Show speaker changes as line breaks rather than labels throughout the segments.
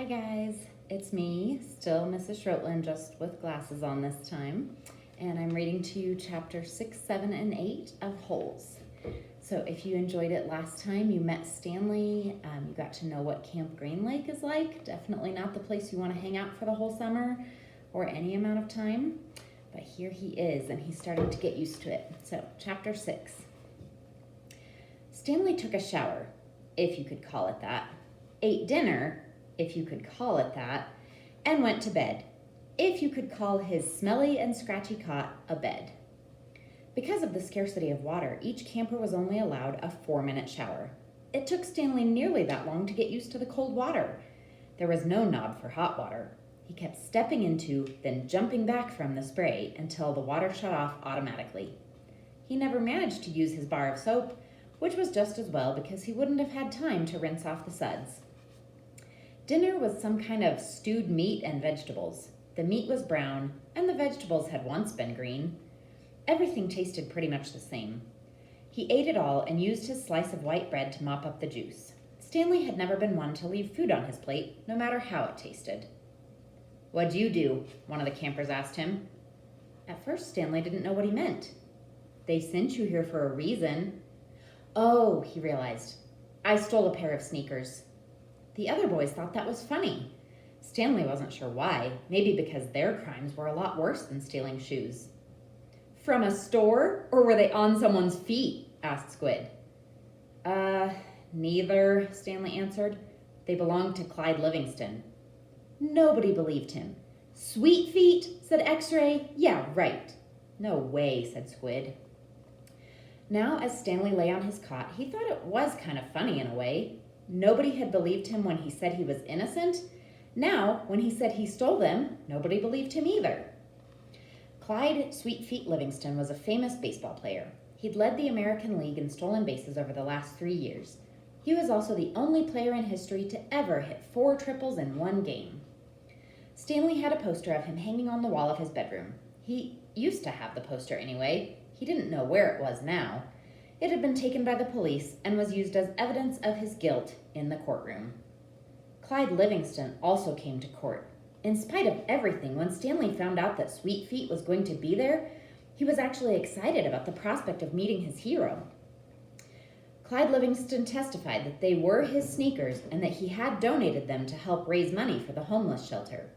Hi guys, it's me, still Mrs. Schroetland, just with glasses on this time, and I'm reading to you chapter 6, 7, and 8 of Holes. So if you enjoyed it last time, you met Stanley, you got to know what Camp Green Lake is like. Definitely not the place you want to hang out for the whole summer or any amount of time, but here he is, and he's starting to get used to it. So chapter 6. Stanley took a shower, if you could call it that, ate dinner, if you could call it that, and went to bed, if you could call his smelly and scratchy cot a bed. Because of the scarcity of water, each camper was only allowed a 4-minute shower. It took Stanley nearly that long to get used to the cold water. There was no knob for hot water. He kept stepping into, then jumping back from the spray until the water shut off automatically. He never managed to use his bar of soap, which was just as well because he wouldn't have had time to rinse off the suds. Dinner was some kind of stewed meat and vegetables. The meat was brown, and the vegetables had once been green. Everything tasted pretty much the same. He ate it all and used his slice of white bread to mop up the juice. Stanley had never been one to leave food on his plate, no matter how it tasted. "What'd you do?" one of the campers asked him. At first, Stanley didn't know what he meant. "They sent you here for a reason." "Oh," he realized. "I stole a pair of sneakers." The other boys thought that was funny. Stanley wasn't sure why, maybe because their crimes were a lot worse than stealing shoes. "From a store, or were they on someone's feet?" asked Squid. Neither," Stanley answered. "They belonged to Clyde Livingston." Nobody believed him. "Sweet feet?" said X-Ray. "Yeah, right." "No way," said Squid. Now, as Stanley lay on his cot, he thought it was kind of funny in a way. Nobody had believed him when he said he was innocent. Now, when he said he stole them, nobody believed him either. Clyde Sweet Feet Livingston was a famous baseball player. He'd led the American League in stolen bases over the last 3 years. He was also the only player in history to ever hit 4 triples in one game. Stanley had a poster of him hanging on the wall of his bedroom. He used to have the poster anyway. He didn't know where it was now. It had been taken by the police and was used as evidence of his guilt in the courtroom. Clyde Livingston also came to court. In spite of everything, when Stanley found out that Sweet Feet was going to be there, he was actually excited about the prospect of meeting his hero. Clyde Livingston testified that they were his sneakers and that he had donated them to help raise money for the homeless shelter.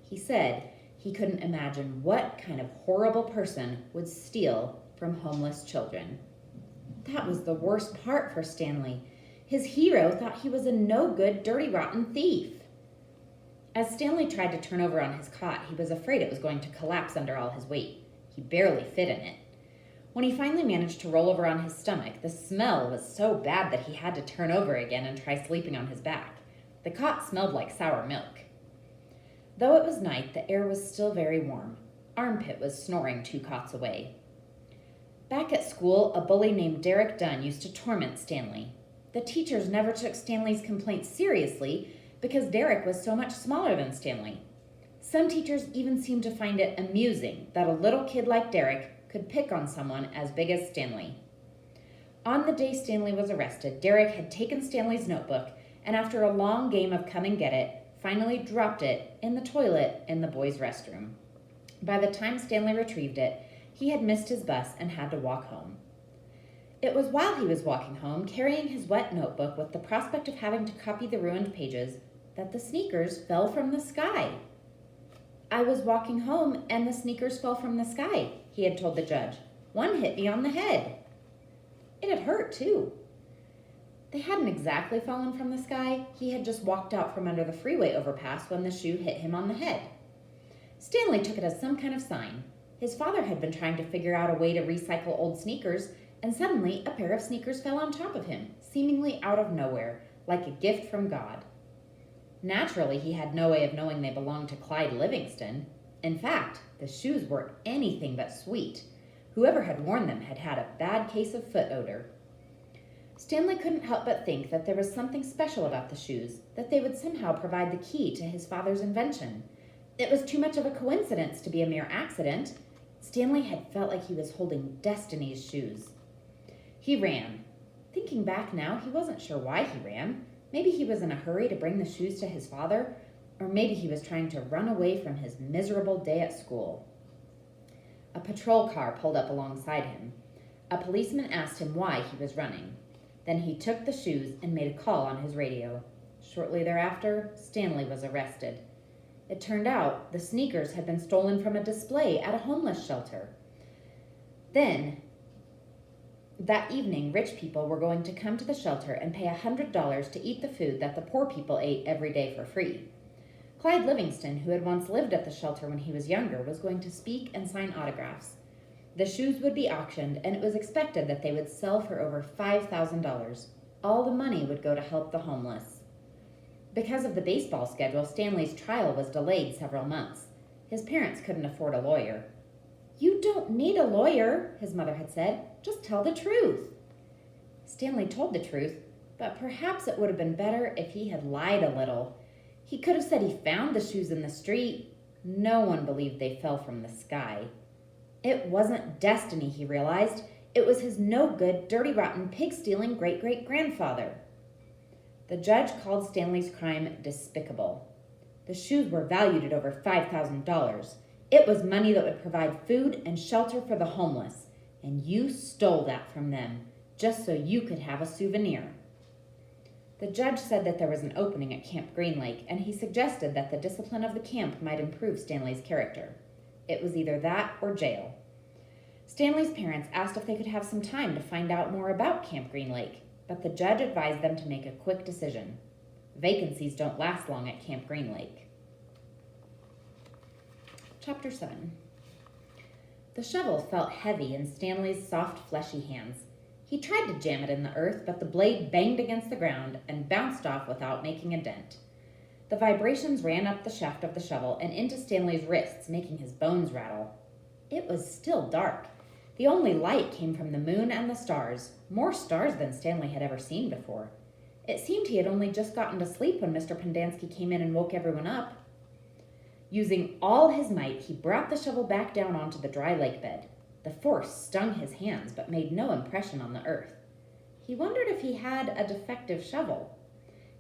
He said he couldn't imagine what kind of horrible person would steal from homeless children. That was the worst part for Stanley. His hero thought he was a no-good, dirty, rotten thief. As Stanley tried to turn over on his cot, he was afraid it was going to collapse under all his weight. He barely fit in it. When he finally managed to roll over on his stomach, the smell was so bad that he had to turn over again and try sleeping on his back. The cot smelled like sour milk. Though it was night, the air was still very warm. Armpit was snoring 2 cots away. Back at school, a bully named Derek Dunn used to torment Stanley. The teachers never took Stanley's complaints seriously because Derek was so much smaller than Stanley. Some teachers even seemed to find it amusing that a little kid like Derek could pick on someone as big as Stanley. On the day Stanley was arrested, Derek had taken Stanley's notebook and after a long game of come and get it, finally dropped it in the toilet in the boys' restroom. By the time Stanley retrieved it, he had missed his bus and had to walk home. It was while he was walking home, carrying his wet notebook with the prospect of having to copy the ruined pages, that the sneakers fell from the sky. "I was walking home and the sneakers fell from the sky," he had told the judge. "One hit me on the head." It had hurt, too. They hadn't exactly fallen from the sky. He had just walked out from under the freeway overpass when the shoe hit him on the head. Stanley took it as some kind of sign. His father had been trying to figure out a way to recycle old sneakers, and suddenly a pair of sneakers fell on top of him, seemingly out of nowhere, like a gift from God. Naturally, he had no way of knowing they belonged to Clyde Livingston. In fact, the shoes were anything but sweet. Whoever had worn them had had a bad case of foot odor. Stanley couldn't help but think that there was something special about the shoes, that they would somehow provide the key to his father's invention. It was too much of a coincidence to be a mere accident. Stanley had felt like he was holding destiny's shoes. He ran. Thinking back now, he wasn't sure why he ran. Maybe he was in a hurry to bring the shoes to his father, Or maybe he was trying to run away from his miserable day at school. A patrol car pulled up alongside him. A policeman asked him why he was running. Then he took the shoes and made a call on his radio. Shortly thereafter, Stanley was arrested. It turned out the sneakers had been stolen from a display at a homeless shelter. Then, that evening, rich people were going to come to the shelter and pay $100 to eat the food that the poor people ate every day for free. Clyde Livingston, who had once lived at the shelter when he was younger, was going to speak and sign autographs. The shoes would be auctioned, and it was expected that they would sell for over $5,000. All the money would go to help the homeless. Because of the baseball schedule, Stanley's trial was delayed several months. His parents couldn't afford a lawyer. "You don't need a lawyer," his mother had said. "Just tell the truth." Stanley told the truth, but perhaps it would have been better if he had lied a little. He could have said he found the shoes in the street. No one believed they fell from the sky. It wasn't destiny, he realized. It was his no-good, dirty, rotten, pig-stealing great-great-grandfather. The judge called Stanley's crime despicable. The shoes were valued at over $5,000. It was money that would provide food and shelter for the homeless, and you stole that from them, just so you could have a souvenir. The judge said that there was an opening at Camp Green Lake, and he suggested that the discipline of the camp might improve Stanley's character. It was either that or jail. Stanley's parents asked if they could have some time to find out more about Camp Green Lake, but the judge advised them to make a quick decision. Vacancies don't last long at Camp Green Lake. Chapter 7. The shovel felt heavy in Stanley's soft, fleshy hands. He tried to jam it in the earth, but the blade banged against the ground and bounced off without making a dent. The vibrations ran up the shaft of the shovel and into Stanley's wrists, making his bones rattle. It was still dark. The only light came from the moon and the stars, more stars than Stanley had ever seen before. It seemed he had only just gotten to sleep when Mr. Pendanski came in and woke everyone up. Using all his might, he brought the shovel back down onto the dry lake bed. The force stung his hands but made no impression on the earth. He wondered if he had a defective shovel.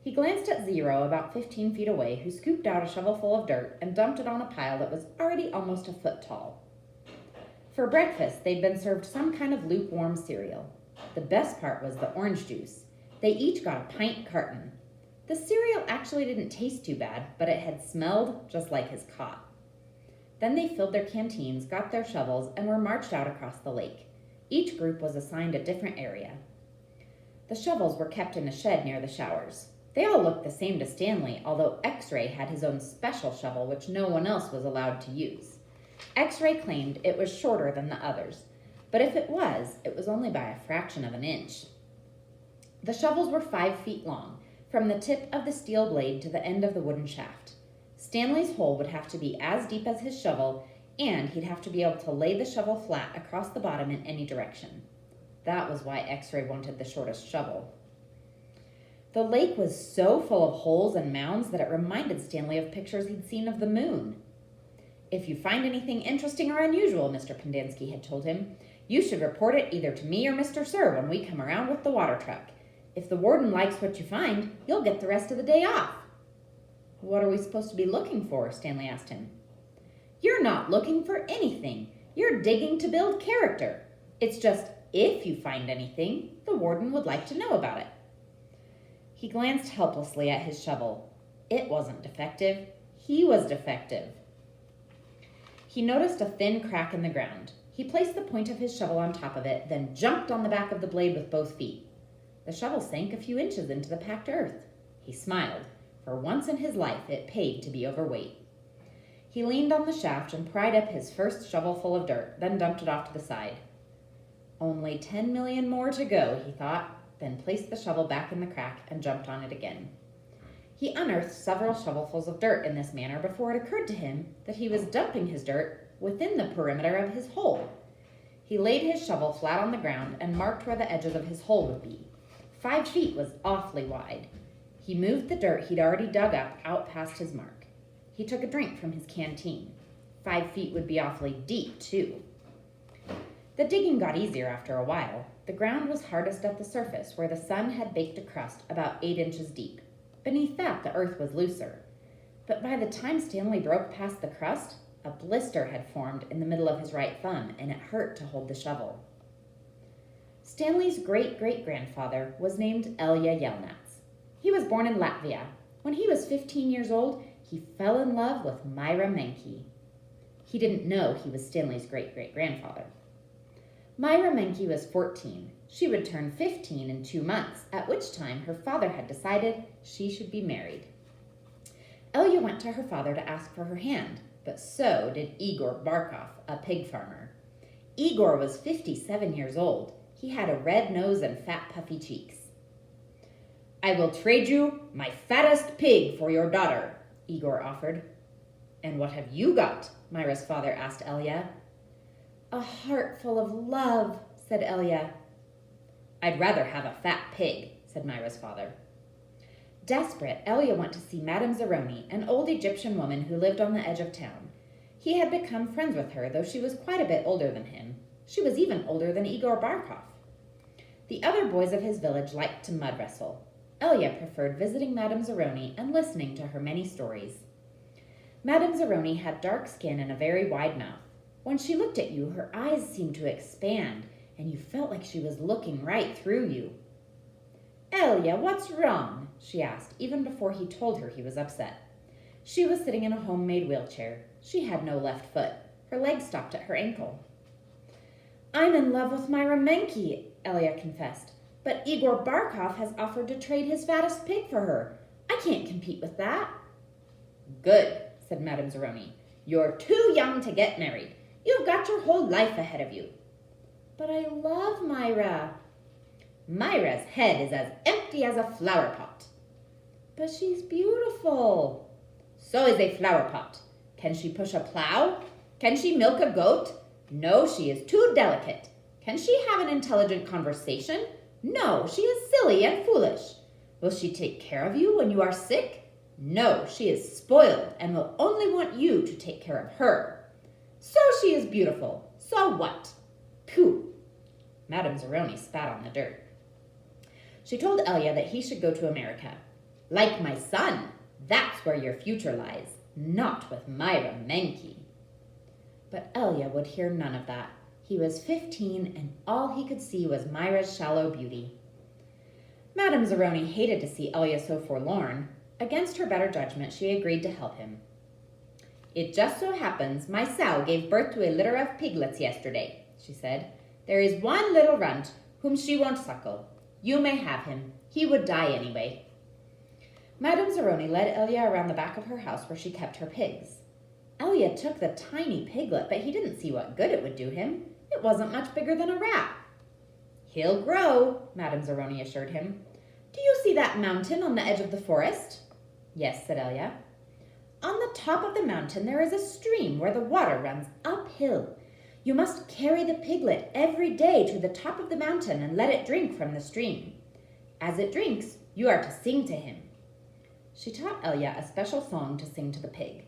He glanced at Zero, about 15 feet away, who scooped out a shovelful of dirt and dumped it on a pile that was already almost a foot tall. For breakfast, they'd been served some kind of lukewarm cereal. The best part was the orange juice. They each got a pint carton. The cereal actually didn't taste too bad, but it had smelled just like his cot. Then they filled their canteens, got their shovels, and were marched out across the lake. Each group was assigned a different area. The shovels were kept in a shed near the showers. They all looked the same to Stanley, although X-Ray had his own special shovel which no one else was allowed to use. X-Ray claimed it was shorter than the others, but if it was only by a fraction of an inch. The shovels were 5 feet long, from the tip of the steel blade to the end of the wooden shaft. Stanley's hole would have to be as deep as his shovel, and he'd have to be able to lay the shovel flat across the bottom in any direction. That was why X-Ray wanted the shortest shovel. The lake was so full of holes and mounds that it reminded Stanley of pictures he'd seen of the moon. "If you find anything interesting or unusual," Mr. Pendanski had told him, "you should report it either to me or Mr. Sir when we come around with the water truck. If the warden likes what you find, you'll get the rest of the day off." "What are we supposed to be looking for?" Stanley asked him. "You're not looking for anything. You're digging to build character. It's just, if you find anything, the warden would like to know about it." He glanced helplessly at his shovel. It wasn't defective. He was defective. He noticed a thin crack in the ground. He placed the point of his shovel on top of it, then jumped on the back of the blade with both feet. The shovel sank a few inches into the packed earth. He smiled. For once in his life, it paid to be overweight. He leaned on the shaft and pried up his first shovelful of dirt, then dumped it off to the side. Only 10 million more to go, he thought, then placed the shovel back in the crack and jumped on it again. He unearthed several shovelfuls of dirt in this manner before it occurred to him that he was dumping his dirt within the perimeter of his hole. He laid his shovel flat on the ground and marked where the edges of his hole would be. 5 feet was awfully wide. He moved the dirt he'd already dug up out past his mark. He took a drink from his canteen. 5 feet would be awfully deep, too. The digging got easier after a while. The ground was hardest at the surface, where the sun had baked a crust about 8 inches deep. Beneath that, the earth was looser. But by the time Stanley broke past the crust, a blister had formed in the middle of his right thumb, and it hurt to hold the shovel. Stanley's great-great-grandfather was named Elya Yelnats. He was born in Latvia. When he was 15 years old, he fell in love with Myra Menke. He didn't know he was Stanley's great-great-grandfather. Myra Menke was 14. She would turn 15 in 2 months, at which time her father had decided she should be married. Elya went to her father to ask for her hand, but so did Igor Barkov, a pig farmer. Igor was 57 years old. He had a red nose and fat, puffy cheeks. "I will trade you my fattest pig for your daughter," Igor offered. "And what have you got?" Myra's father asked Elya. "A heart full of love," said Elya. "I'd rather have a fat pig," said Myra's father. Desperate, Elya went to see Madame Zeroni, an old Egyptian woman who lived on the edge of town. He had become friends with her, though she was quite a bit older than him. She was even older than Igor Barkov. The other boys of his village liked to mud wrestle. Elya preferred visiting Madame Zeroni and listening to her many stories. Madame Zeroni had dark skin and a very wide mouth. When she looked at you, her eyes seemed to expand, and you felt like she was looking right through you. "Elya, what's wrong?" she asked, even before he told her he was upset. She was sitting in a homemade wheelchair. She had no left foot. Her leg stopped at her ankle. "I'm in love with Myra Menke," Elya confessed, "but Igor Barkov has offered to trade his fattest pig for her. I can't compete with that." "Good," said Madame Zeroni. "You're too young to get married. You've got your whole life ahead of you." "But I love Myra." "Myra's head is as empty as a flower pot." "But she's beautiful." "So is a flower pot. Can she push a plow? Can she milk a goat? No, she is too delicate. Can she have an intelligent conversation? No, she is silly and foolish. Will she take care of you when you are sick? No, she is spoiled and will only want you to take care of her. So she is beautiful. So what? Pooh." Madame Zeroni spat on the dirt. She told Elya that he should go to America. "Like my son, that's where your future lies, not with Myra Menke." But Elya would hear none of that. He was 15, and all he could see was Myra's shallow beauty. Madame Zeroni hated to see Elya so forlorn. Against her better judgment, she agreed to help him. "It just so happens my sow gave birth to a litter of piglets yesterday," she said. "There is one little runt whom she won't suckle. You may have him. He would die anyway." Madame Zeroni led Elya around the back of her house where she kept her pigs. Elya took the tiny piglet, but he didn't see what good it would do him. It wasn't much bigger than a rat. "He'll grow," Madame Zeroni assured him. "Do you see that mountain on the edge of the forest?" "Yes," said Elya. "On the top of the mountain there is a stream where the water runs uphill. You must carry the piglet every day to the top of the mountain and let it drink from the stream. As it drinks, you are to sing to him." She taught Elya a special song to sing to the pig.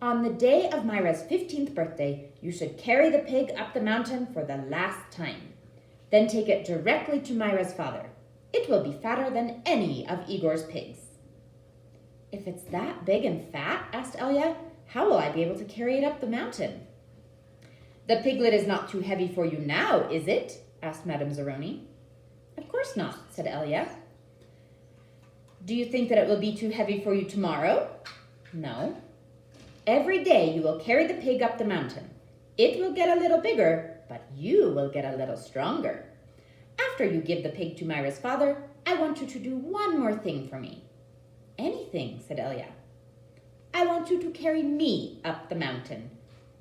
"On the day of Myra's 15th birthday, you should carry the pig up the mountain for the last time. Then take it directly to Myra's father. It will be fatter than any of Igor's pigs." "If it's that big and fat," asked Elya, "how will I be able to carry it up the mountain?" "The piglet is not too heavy for you now, is it?" asked Madame Zeroni. "Of course not," said Elya. "Do you think that it will be too heavy for you tomorrow?" "No." "Every day you will carry the pig up the mountain. It will get a little bigger, but you will get a little stronger. After you give the pig to Myra's father, I want you to do one more thing for me." "Anything," said Elya. "I want you to carry me up the mountain.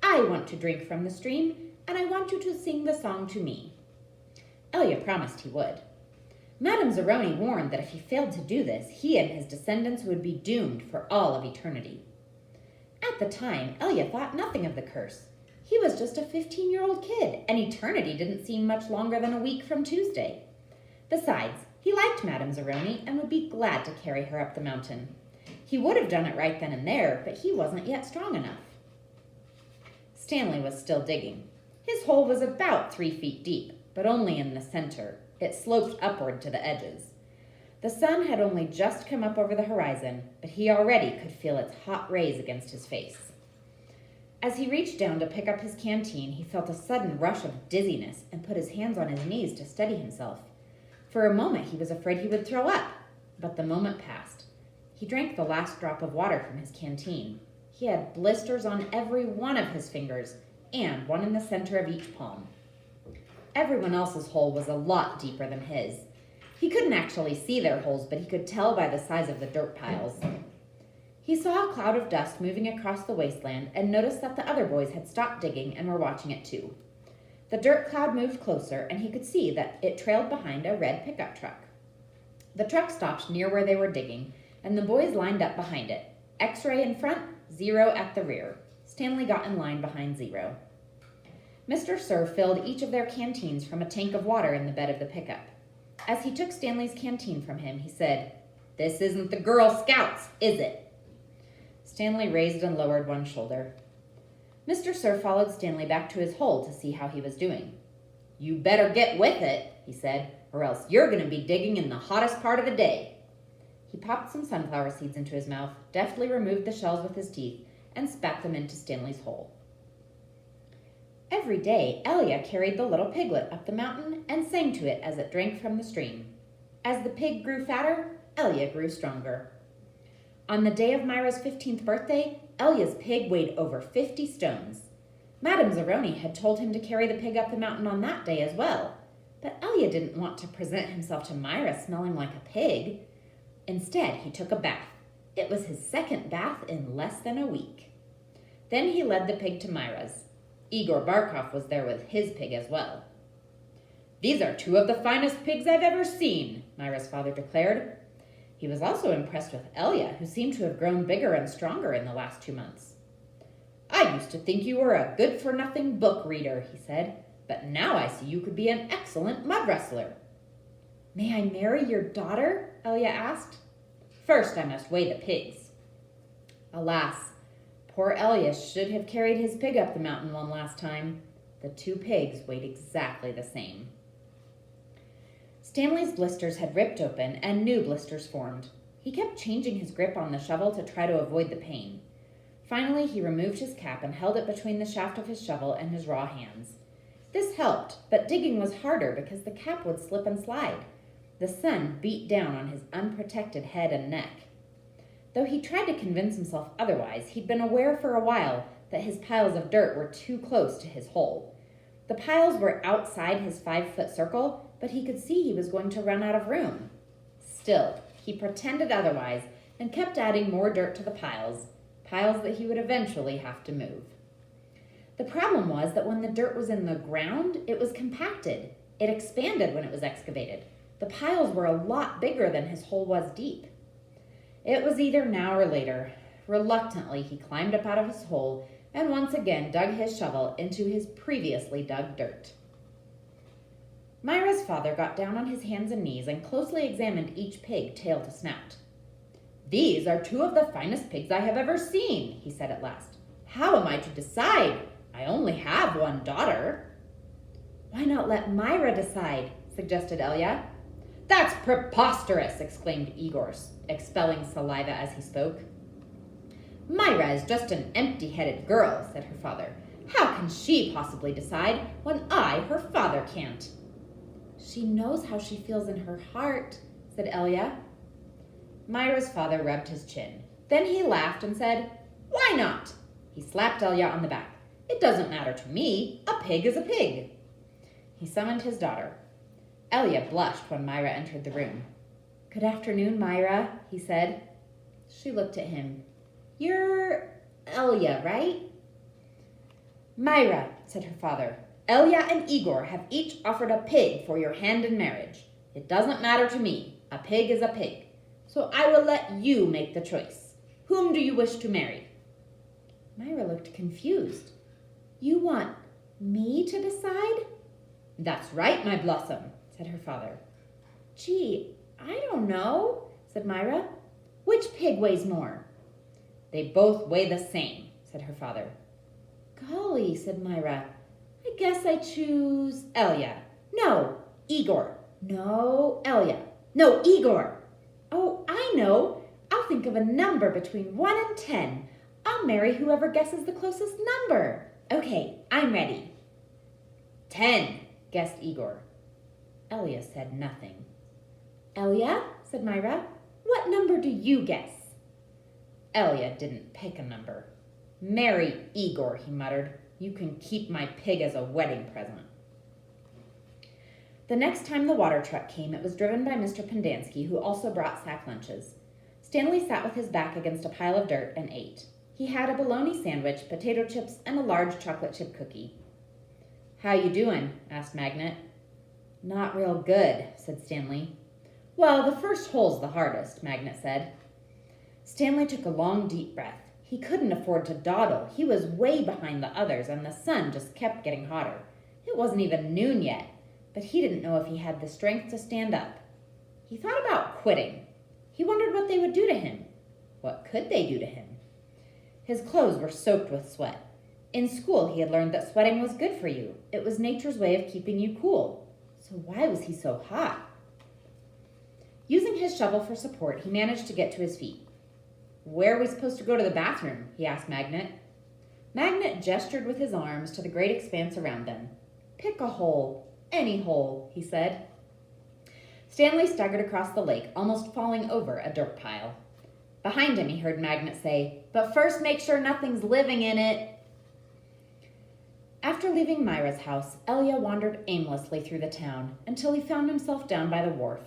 I want to drink from the stream, and I want you to sing the song to me." Elya promised he would. Madame Zeroni warned that if he failed to do this, he and his descendants would be doomed for all of eternity. At the time, Elya thought nothing of the curse. He was just a 15-year-old kid, and eternity didn't seem much longer than a week from Tuesday. Besides, he liked Madame Zeroni and would be glad to carry her up the mountain. He would have done it right then and there, but he wasn't yet strong enough. Stanley was still digging. His hole was about 3 feet deep, but only in the center. It sloped upward to the edges. The sun had only just come up over the horizon, but he already could feel its hot rays against his face. As he reached down to pick up his canteen, he felt a sudden rush of dizziness and put his hands on his knees to steady himself. For a moment he was afraid he would throw up, but the moment passed. He drank the last drop of water from his canteen. He had blisters on every one of his fingers, and one in the center of each palm. Everyone else's hole was a lot deeper than his. He couldn't actually see their holes, but he could tell by the size of the dirt piles. He saw a cloud of dust moving across the wasteland and noticed that the other boys had stopped digging and were watching it too. The dirt cloud moved closer, and he could see that it trailed behind a red pickup truck. The truck stopped near where they were digging, and the boys lined up behind it. X-Ray in front, Zero at the rear. Stanley got in line behind Zero. Mr. Sir filled each of their canteens from a tank of water in the bed of the pickup. As he took Stanley's canteen from him, he said, "This isn't the Girl Scouts, is it?" Stanley raised and lowered one shoulder. Mr. Sir followed Stanley back to his hole to see how he was doing. "You better get with it," he said, "or else you're going to be digging in the hottest part of the day." He popped some sunflower seeds into his mouth, deftly removed the shells with his teeth, and spat them into Stanley's hole. Every day, Elia carried the little piglet up the mountain and sang to it as it drank from the stream. As the pig grew fatter, Elia grew stronger. On the day of Myra's 15th birthday, Elia's pig weighed over 50 stones. Madame Zeroni had told him to carry the pig up the mountain on that day as well, but Elia didn't want to present himself to Myra smelling like a pig. Instead, he took a bath. It was his second bath in less than a week. Then he led the pig to Myra's. Igor Barkov was there with his pig as well. "These are two of the finest pigs I've ever seen," Myra's father declared. He was also impressed with Elia, who seemed to have grown bigger and stronger in the last 2 months. "I used to think you were a good-for-nothing book reader," he said, "but now I see you could be an excellent mud wrestler." "May I marry your daughter?" Elia asked. "First I must weigh the pigs." Alas, poor Elia should have carried his pig up the mountain one last time. The 2 pigs weighed exactly the same. Stanley's blisters had ripped open and new blisters formed. He kept changing his grip on the shovel to try to avoid the pain. Finally, he removed his cap and held it between the shaft of his shovel and his raw hands. This helped, but digging was harder because the cap would slip and slide. The sun beat down on his unprotected head and neck. Though he tried to convince himself otherwise, he'd been aware for a while that his piles of dirt were too close to his hole. The piles were outside his 5-foot circle, but he could see he was going to run out of room. Still, he pretended otherwise and kept adding more dirt to the piles that he would eventually have to move. The problem was that when the dirt was in the ground, it was compacted. It expanded when it was excavated. The piles were a lot bigger than his hole was deep. It was either now or later. Reluctantly, he climbed up out of his hole and once again dug his shovel into his previously dug dirt. Myra's father got down on his hands and knees and closely examined each pig tail to snout. "These are 2 of the finest pigs I have ever seen," he said at last. "How am I to decide? I only have one daughter." "Why not let Myra decide?" suggested Elia. "That's preposterous!" exclaimed Igor, expelling saliva as he spoke. "Myra is just an empty-headed girl," said her father. "How can she possibly decide when I, her father, can't?" "She knows how she feels in her heart," said Elia. Myra's father rubbed his chin. Then he laughed and said, "Why not?" He slapped Elia on the back. "It doesn't matter to me. A pig is a pig." He summoned his daughter. Elia blushed when Myra entered the room. "Good afternoon, Myra," he said. She looked at him. "You're Elia, right?" "Myra," said her father, "Elia and Igor have each offered a pig for your hand in marriage. It doesn't matter to me. A pig is a pig. So I will let you make the choice. Whom do you wish to marry?" Myra looked confused. "You want me to decide?" "That's right, my blossom," said her father. "Gee, I don't know," said Myra. "Which pig weighs more?" "They both weigh the same," said her father. "Golly," said Myra, "I guess I choose Elia." "No, Igor." "No, Elia." "No, Igor." Oh, I know. I'll think of a number between 1 and 10. I'll marry whoever guesses the closest number. Okay, I'm ready. 10, guessed Igor. Elia said nothing. Elia, said Myra, what number do you guess? Elia didn't pick a number. Marry Igor, he muttered. You can keep my pig as a wedding present. The next time the water truck came, it was driven by Mr. Pendanski, who also brought sack lunches. Stanley sat with his back against a pile of dirt and ate. He had a bologna sandwich, potato chips, and a large chocolate chip cookie. How you doing? Asked Magnet. Not real good, said Stanley. Well, the first hole's the hardest, Magnet said. Stanley took a long, deep breath. He couldn't afford to dawdle. He was way behind the others, and the sun just kept getting hotter. It wasn't even noon yet, but he didn't know if he had the strength to stand up. He thought about quitting. He wondered what they would do to him. What could they do to him? His clothes were soaked with sweat. In school, he had learned that sweating was good for you. It was nature's way of keeping you cool. So why was he so hot? Using his shovel for support, he managed to get to his feet. Where are we supposed to go to the bathroom? He asked Magnet. Magnet gestured with his arms to the great expanse around them. Pick a hole. Any hole, he said. Stanley staggered across the lake, almost falling over a dirt pile. Behind him, he heard Magnet say, but first make sure nothing's living in it. After leaving Myra's house, Elia wandered aimlessly through the town until he found himself down by the wharf.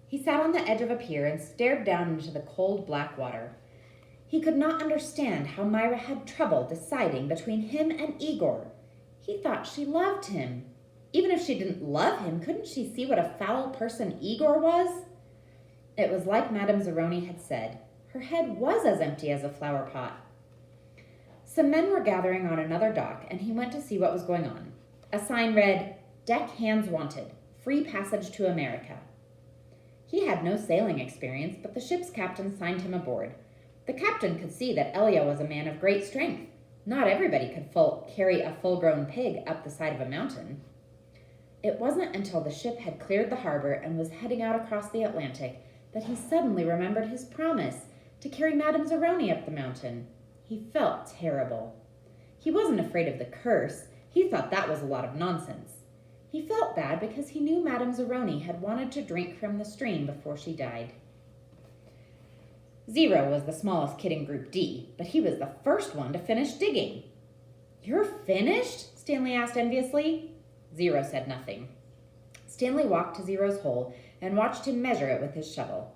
He sat on the edge of a pier and stared down into the cold black water. He could not understand how Myra had trouble deciding between him and Igor. He thought she loved him. Even if she didn't love him, couldn't she see what a foul person Igor was? It was like Madame Zeroni had said. Her head was as empty as a flower pot. Some men were gathering on another dock, and he went to see what was going on. A sign read, Deck Hands Wanted, Free Passage to America. He had no sailing experience, but the ship's captain signed him aboard. The captain could see that Elia was a man of great strength. Not everybody could carry a full-grown pig up the side of a mountain. It wasn't until the ship had cleared the harbor and was heading out across the Atlantic that he suddenly remembered his promise to carry Madame Zeroni up the mountain. He felt terrible. He wasn't afraid of the curse. He thought that was a lot of nonsense. He felt bad because he knew Madame Zeroni had wanted to drink from the stream before she died. Zero was the smallest kid in Group D, but he was the first one to finish digging. You're finished? Stanley asked enviously. Zero said nothing. Stanley walked to Zero's hole and watched him measure it with his shovel.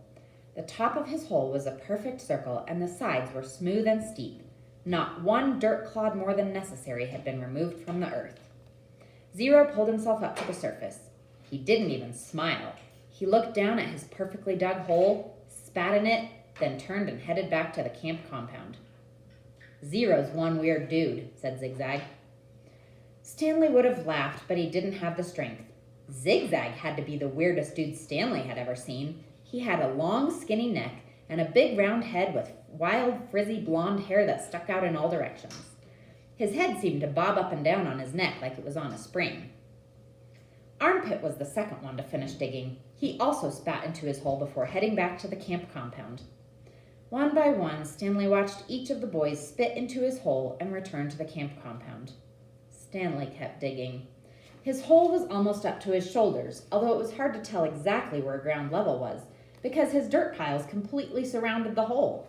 The top of his hole was a perfect circle, and the sides were smooth and steep. Not one dirt clod more than necessary had been removed from the earth. Zero pulled himself up to the surface. He didn't even smile. He looked down at his perfectly dug hole, spat in it, then turned and headed back to the camp compound. Zero's one weird dude, said Zigzag. Stanley would have laughed, but he didn't have the strength. Zigzag had to be the weirdest dude Stanley had ever seen. He had a long, skinny neck and a big round head with wild, frizzy blonde hair that stuck out in all directions. His head seemed to bob up and down on his neck like it was on a spring. Armpit was the second one to finish digging. He also spat into his hole before heading back to the camp compound. One by one, Stanley watched each of the boys spit into his hole and return to the camp compound. Stanley kept digging. His hole was almost up to his shoulders, although it was hard to tell exactly where ground level was, because his dirt piles completely surrounded the hole.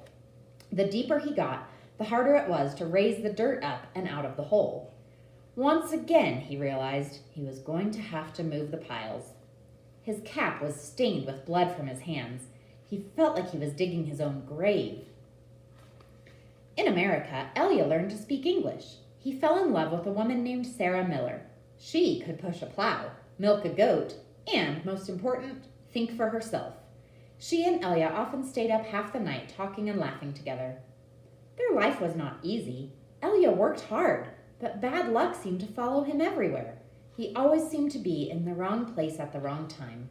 The deeper he got, the harder it was to raise the dirt up and out of the hole. Once again, he realized, he was going to have to move the piles. His cap was stained with blood from his hands. He felt like he was digging his own grave. In America, Elia learned to speak English. He fell in love with a woman named Sarah Miller. She could push a plow, milk a goat, and, most important, think for herself. She and Elia often stayed up half the night talking and laughing together. Their life was not easy. Elia worked hard, but bad luck seemed to follow him everywhere. He always seemed to be in the wrong place at the wrong time.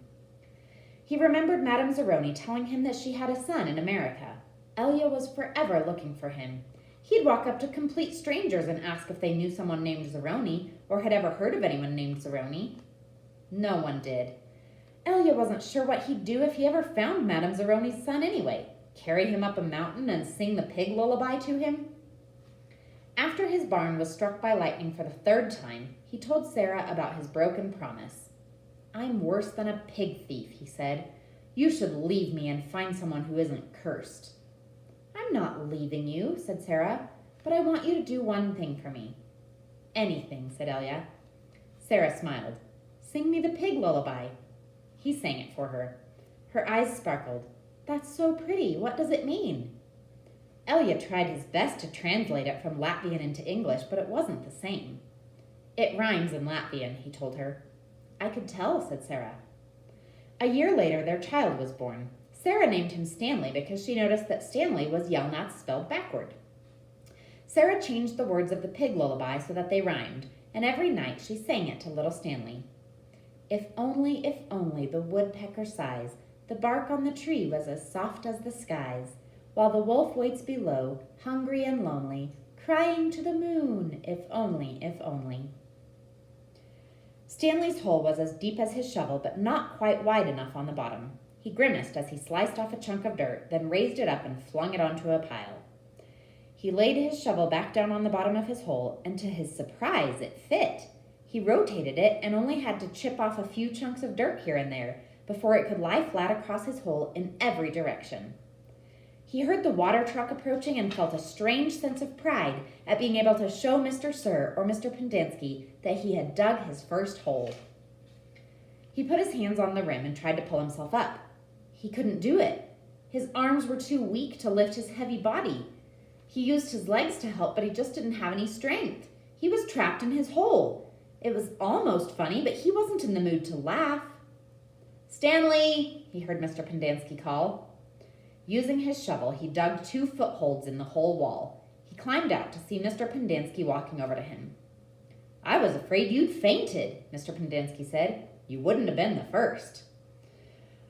He remembered Madame Zeroni telling him that she had a son in America. Elia was forever looking for him. He'd walk up to complete strangers and ask if they knew someone named Zeroni or had ever heard of anyone named Zeroni. No one did. Elia wasn't sure what he'd do if he ever found Madame Zeroni's son anyway. Carry him up a mountain and sing the pig lullaby to him? After his barn was struck by lightning for the third time, he told Sarah about his broken promise. "I'm worse than a pig thief," he said. "You should leave me and find someone who isn't cursed." "I'm not leaving you," said Sarah, "but I want you to do one thing for me." "Anything," said Elia. Sarah smiled. "Sing me the pig lullaby." He sang it for her. Her eyes sparkled. "That's so pretty. What does it mean?" Elia tried his best to translate it from Latvian into English, but it wasn't the same. "It rhymes in Latvian," he told her. "I could tell," said Sarah. A year later, their child was born. Sarah named him Stanley because she noticed that Stanley was Yelnats spelled backward. Sarah changed the words of the pig lullaby so that they rhymed, and every night she sang it to little Stanley. If only the woodpecker sighs, the bark on the tree was as soft as the skies, while the wolf waits below, hungry and lonely, crying to the moon, if only, if only. Stanley's hole was as deep as his shovel, but not quite wide enough on the bottom. He grimaced as he sliced off a chunk of dirt, then raised it up and flung it onto a pile. He laid his shovel back down on the bottom of his hole, and to his surprise, it fit. He rotated it and only had to chip off a few chunks of dirt here and there before it could lie flat across his hole in every direction. He heard the water truck approaching and felt a strange sense of pride at being able to show Mr. Sir or Mr. Pendanski that he had dug his first hole. He put his hands on the rim and tried to pull himself up. He couldn't do it. His arms were too weak to lift his heavy body. He used his legs to help, but he just didn't have any strength. He was trapped in his hole. It was almost funny, but he wasn't in the mood to laugh. "Stanley!" he heard Mr. Pendanski call. Using his shovel, he dug 2 footholds in the whole wall. He climbed out to see Mr. Pendanski walking over to him. "I was afraid you'd fainted," Mr. Pendanski said. "You wouldn't have been the first."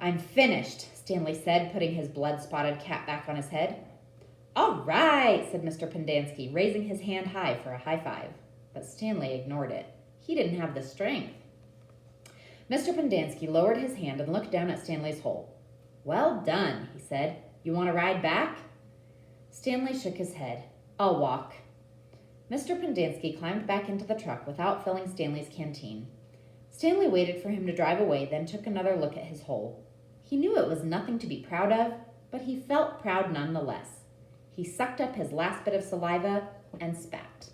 "I'm finished," Stanley said, putting his blood-spotted cap back on his head. "All right," said Mr. Pendanski, raising his hand high for a high five. But Stanley ignored it. He didn't have the strength. Mr. Pendanski lowered his hand and looked down at Stanley's hole. "Well done," he said. "You want to ride back?" Stanley shook his head. "I'll walk." Mr. Pendanski climbed back into the truck without filling Stanley's canteen. Stanley waited for him to drive away, then took another look at his hole. He knew it was nothing to be proud of, but he felt proud nonetheless. He sucked up his last bit of saliva and spat.